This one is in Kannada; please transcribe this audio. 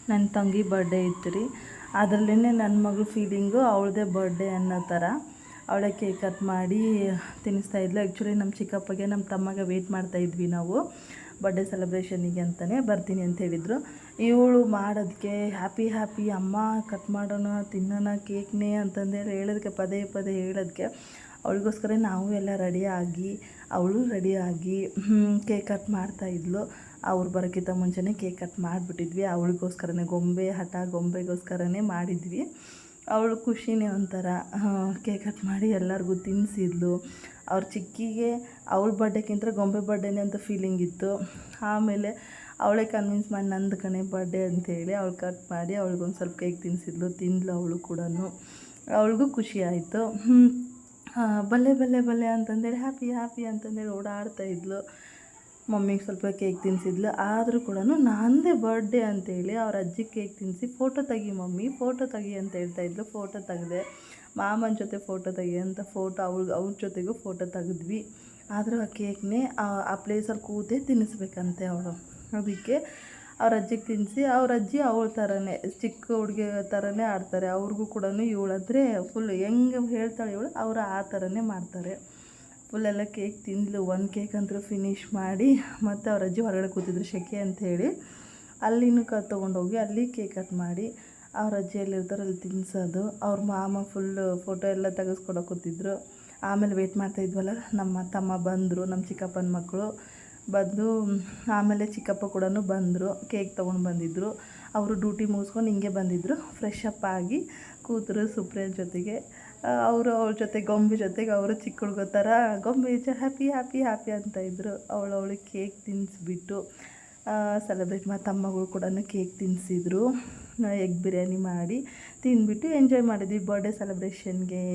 ನನ್ನ ತಂಗಿ ಬರ್ಡೇ ಇತ್ತು ರೀ. ಅದರಲ್ಲೇ ನನ್ನ ಮಗಳು ಫೀಲಿಂಗು ಅವಳದೇ ಬರ್ಡೇ ಅನ್ನೋ ಥರ ಅವಳೇ ಕೇಕ್ ಕಟ್ ಮಾಡಿ ತಿನ್ನಿಸ್ತಾಯಿದ್ಲು. ಆ್ಯಕ್ಚುಲಿ ನಮ್ಮ ಚಿಕ್ಕಪ್ಪಗೆ ನಮ್ಮ ತಮ್ಮಗೆ ವೆಯ್ಟ್ ಮಾಡ್ತಾಯಿದ್ವಿ ನಾವು ಬರ್ಡೇ ಸೆಲೆಬ್ರೇಷನಿಗೆ ಅಂತಲೇ ಬರ್ತೀನಿ ಅಂತ ಹೇಳಿದರು. ಇವಳು ಮಾಡೋದಕ್ಕೆ ಹ್ಯಾಪಿ ಅಮ್ಮ ಕಟ್ ಮಾಡೋಣ ತಿನ್ನೋಣ ಕೇಕ್ನೇ ಅಂತಂದೇಳಿ ಹೇಳೋದಕ್ಕೆ ಪದೇ ಪದೇ ಹೇಳೋದಕ್ಕೆ ಅವಳಿಗೋಸ್ಕರ ನಾವು ಎಲ್ಲ ರೆಡಿಯಾಗಿ ಅವಳು ರೆಡಿಯಾಗಿ ಕೇಕ್ ಕಟ್ ಮಾಡ್ತಾಯಿದ್ಲು. ಅವ್ರು ಬರೋಕ್ಕಿಂತ ಮುಂಚೆನೇ ಕೇಕ್ ಕಟ್ ಮಾಡಿಬಿಟ್ಟಿದ್ವಿ. ಅವಳಿಗೋಸ್ಕರನೇ ಗೊಂಬೆಗೋಸ್ಕರನೇ ಮಾಡಿದ್ವಿ. ಅವಳು ಖುಷಿನೇ ಒಂಥರ ಕೇಕ್ ಕಟ್ ಮಾಡಿ ಎಲ್ಲರಿಗೂ ತಿನ್ನಿಸಿದ್ಲು. ಅವ್ರ ಚಿಕ್ಕಿಗೆ ಅವಳ ಬರ್ಡೇಗಿಂತ ಗೊಂಬೆ ಬರ್ಡೇನೇ ಅಂತ ಫೀಲಿಂಗ್ ಇತ್ತು. ಆಮೇಲೆ ಅವಳೇ ಕನ್ವಿನ್ಸ್ ಮಾಡಿ ನಂದು ಕಣೆ ಬರ್ಡೇ ಅಂತೇಳಿ ಅವಳು ಕಟ್ ಮಾಡಿ ಅವಳಿಗೊಂದು ಸ್ವಲ್ಪ ಕೇಕ್ ತಿನ್ನಿಸಿದ್ಲು. ತಿಂದ್ಲು ಅವಳು ಕೂಡ. ಅವಳಿಗೂ ಖುಷಿ ಆಯಿತು. ಬಲ್ಲೆ ಅಂತಂದೇಳಿ ಹ್ಯಾಪಿ ಅಂತಂದೇಳಿ ಓಡಾಡ್ತಾಯಿದ್ಲು. ಮಮ್ಮಿಗೆ ಸ್ವಲ್ಪ ಕೇಕ್ ತಿನ್ನಿಸಿದ್ಲು. ಆದರೂ ಕೂಡ ನಂದೇ ಬರ್ಡೇ ಅಂತೇಳಿ ಅವ್ರ ಅಜ್ಜಿಗೆ ಕೇಕ್ ತಿನ್ನಿಸಿ ಫೋಟೋ ತೆಗಿ ಮಮ್ಮಿ ಫೋಟೋ ತೆಗಿ ಅಂತ ಹೇಳ್ತಾಯಿದ್ಲು. ಫೋಟೋ ತೆಗೆದೆ. ಮಾಮನ ಜೊತೆ ಫೋಟೋ ತೆಗಿ ಅಂತ ಅವ್ರ ಜೊತೆಗೂ ಫೋಟೋ ತೆಗೆದ್ವಿ. ಆದರೂ ಆ ಕೇಕ್ನೇ ಆ ಪ್ಲೇಸಲ್ಲಿ ಕೂತೇ ತಿನ್ನಿಸ್ಬೇಕಂತೆ ಅವಳು. ಅದಕ್ಕೆ ಅವ್ರ ಅಜ್ಜಿಗೆ ತಿನ್ನಿಸಿ ಅವ್ರ ಅಜ್ಜಿ ಅವಳ ಥರನೇ ಚಿಕ್ಕ ಹುಡುಗಿ ಥರನೇ ಆಡ್ತಾರೆ. ಅವ್ರಿಗೂ ಕೂಡ ಇವಳಂದರೆ ಫುಲ್ ಹೆಂಗೆ ಹೇಳ್ತಾಳೆ ಇವಳು ಅವರು ಆ ಥರನೇ ಮಾಡ್ತಾರೆ. ಫುಲ್ಲೆಲ್ಲ ಕೇಕ್ ತಿಂದಳು. ಒಂದು ಕೇಕ್ ಅಂತೂ ಫಿನಿಷ್ ಮಾಡಿ ಮತ್ತು ಅವ್ರ ಅಜ್ಜಿ ಹೊರಗಡೆ ಕೂತಿದ್ರು ಸೆಕೆ ಅಂಥೇಳಿ ಅಲ್ಲಿನೂ ತೊಗೊಂಡೋಗಿ ಅಲ್ಲಿ ಕೇಕ್ ಕಟ್ ಮಾಡಿ ಅವ್ರ ಅಜ್ಜಿ ಎಲ್ಲಿರ್ತಾರೆ ಅಲ್ಲಿ ತಿನ್ನಿಸೋದು. ಅವ್ರ ಮಾಮ ಫುಲ್ಲು ಫೋಟೋ ಎಲ್ಲ ತೆಗೆಸ್ಕೊಡೋ ಕೂತಿದ್ರು. ಆಮೇಲೆ ವೆಯ್ಟ್ ಮಾಡ್ತಾಯಿದ್ವಲ್ಲ ನಮ್ಮ ತಮ್ಮ ಬಂದರು, ನಮ್ಮ ಚಿಕ್ಕಪ್ಪನ ಮಕ್ಕಳು ಬಂದು ಆಮೇಲೆ ಚಿಕ್ಕಪ್ಪ ಕೂಡ ಬಂದರು. ಕೇಕ್ ತೊಗೊಂಡು ಬಂದಿದ್ದರು. ಅವರು ಡ್ಯೂಟಿ ಮುಗಿಸ್ಕೊಂಡು ಹಿಂಗೆ ಬಂದಿದ್ದರು. ಫ್ರೆಶ್ ಅಪ್ ಆಗಿ ಕೂತರು ಸುಪ್ರಿಯ ಜೊತೆಗೆ. ಅವಳ ಜೊತೆಗೆ ಅವರು ಚಿಕ್ಕ ಹುಡುಗ ಥರ ಗೊಂಬೆ ಹ್ಯಾಪಿ ಅಂತ ಇದ್ದರು. ಅವಳಿಗೆ ಕೇಕ್ ತಿನ್ನಿಸ್ಬಿಟ್ಟು ಸೆಲೆಬ್ರೇಟ್ ಮಾಡಿ ತಮ್ಮಗಳು ಕೂಡ ಕೇಕ್ ತಿನ್ನಿಸಿದ್ರು. ಎಗ್ ಬಿರಿಯಾನಿ ಮಾಡಿ ತಿಂದ್ಬಿಟ್ಟು ಎಂಜಾಯ್ ಮಾಡಿದ್ವಿ ಬರ್ಡೇ ಸೆಲೆಬ್ರೇಷನ್ಗೆ.